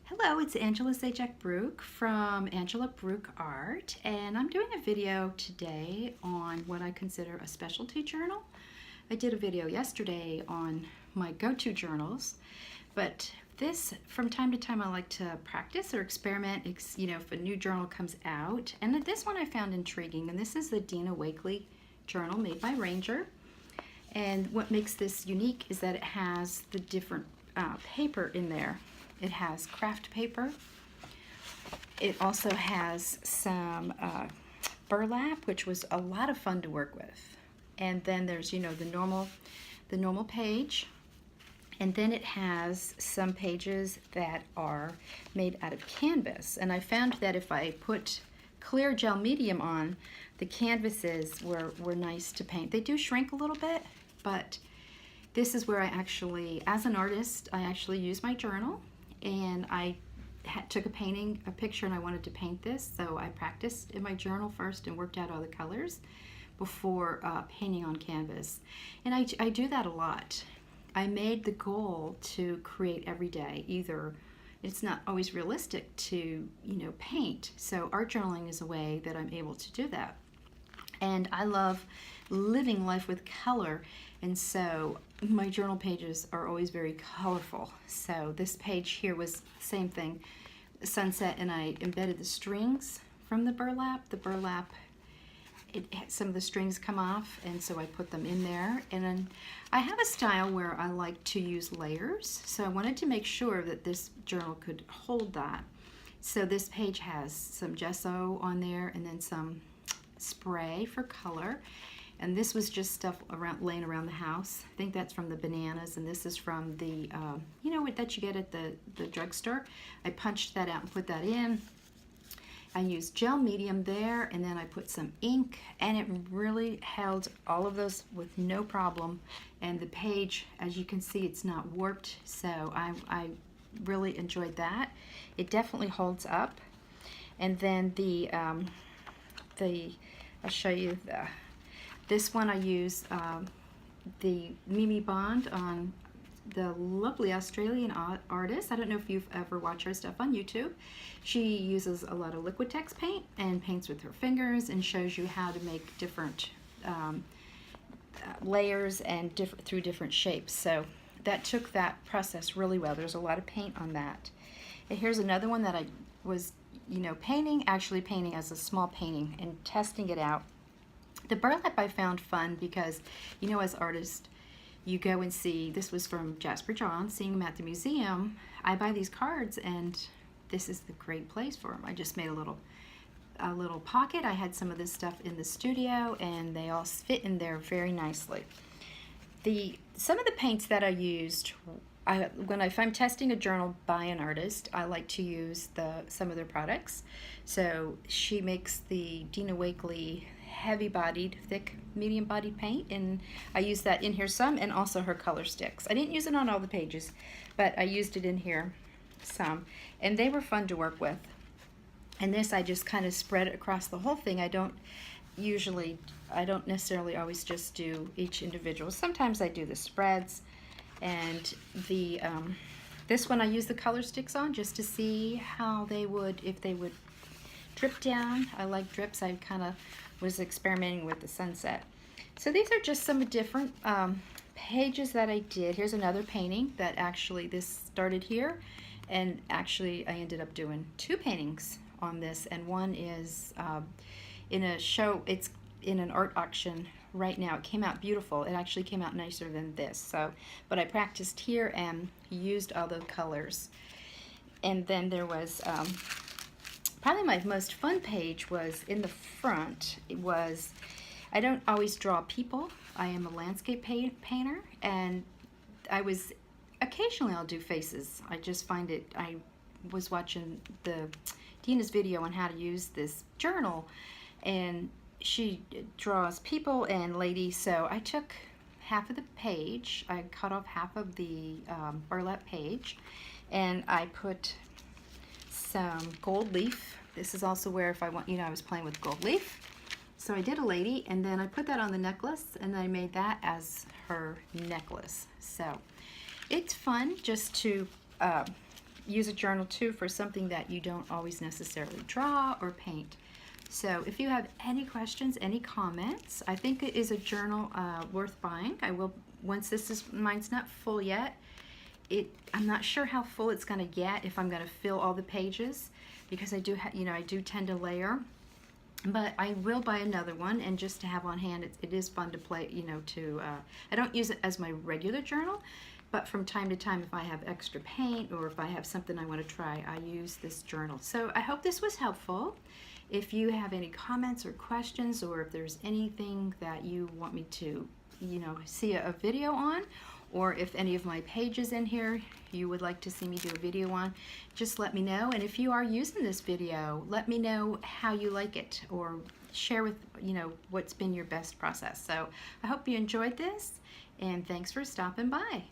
Hello, it's Angela Zajac-Brook from Angela Brook Art, and I'm doing a video today on what I consider a specialty journal. I did a video yesterday on my go-to journals, but this, from time to time, I like to practice or experiment, if a new journal comes out. And this one I found intriguing, and this is the Dina Wakely journal made by Ranger. And what makes this unique is that it has the different paper in there. It has craft paper. It also has some burlap, which was a lot of fun to work with. And then there's, the normal page. And then it has some pages that are made out of canvas. And I found that if I put clear gel medium on, the canvases were nice to paint. They do shrink a little bit, but this is where I actually, as an artist, I actually use my journal. And I took a picture, and I wanted to paint this, so I practiced in my journal first and worked out all the colors before painting on canvas. And I do that a lot. I made the goal to create every day. Either it's not always realistic to paint, so art journaling is a way that I'm able to do that. And I love living life with color, and so my journal pages are always very colorful. So this page here was the same thing, sunset, and I embedded the strings from the burlap. The burlap, some of the strings come off, and so I put them in there. And then I have a style where I like to use layers, so I wanted to make sure that this journal could hold that. So this page has some gesso on there, and then some spray for color. And this was just stuff laying around the house. I think that's from the bananas, and this is from the, that you get at the drugstore. I punched that out and put that in. I used gel medium there, and then I put some ink, and it really held all of those with no problem. And the page, as you can see, it's not warped, so I really enjoyed that. It definitely holds up. And then I'll show you this one. I use the Mimi Bond on the lovely Australian artist. I don't know if you've ever watched her stuff on YouTube. She uses a lot of Liquitex paint and paints with her fingers and shows you how to make different layers and through different shapes. So that took that process really well. There's a lot of paint on that. And here's another one that I was actually painting as a small painting and testing it out. The burlap I found fun because, as artists, you go and see, this was from Jasper John, seeing him at the museum. I buy these cards, and this is the great place for them. I just made a little pocket. I had some of this stuff in the studio, and they all fit in there very nicely. Some of the paints that I used, if I'm testing a journal by an artist, I like to use some of their products. So she makes the Dina Wakely heavy-bodied, thick, medium-bodied paint, and I use that in here some, and also her color sticks. I didn't use it on all the pages, but I used it in here some, and they were fun to work with. And this, I just kind of spread it across the whole thing. I don't necessarily always just do each individual. Sometimes I do the spreads. And this one I use the color sticks on just to see how if they would drip down. I like drips. I kind of was experimenting with the sunset. So these are just some different pages that I did. Here's another painting that actually, this started here, and actually I ended up doing two paintings on this, and one is in a show. It's in an art auction right now. It came out beautiful. It actually came out nicer than this. But I practiced here and used all the colors. And then there was probably my most fun page was in the front. I don't always draw people. I am a landscape painter, and occasionally I'll do faces. I just find it, I was watching Dina's video on how to use this journal, and she draws people and ladies, so I took half of the page, I cut off half of the burlap page, and I put some gold leaf. This is also where if I want, I was playing with gold leaf. So I did a lady, and then I put that on the necklace, and I made that as her necklace. So it's fun just to use a journal too for something that you don't always necessarily draw or paint. So if you have any questions, any comments, I think it is a journal worth buying. I will, once mine's not full yet. I'm not sure how full it's going to get, if I'm going to fill all the pages, because I do I do tend to layer. But I will buy another one, and just to have on hand, it is fun to play, I don't use it as my regular journal, but from time to time, if I have extra paint or if I have something I want to try, I use this journal. So I hope this was helpful. If you have any comments or questions, or if there's anything that you want me to, see a video on, or if any of my pages in here you would like to see me do a video on, just let me know. And if you are using this video, let me know how you like it, or share with what's been your best process. So I hope you enjoyed this, and thanks for stopping by.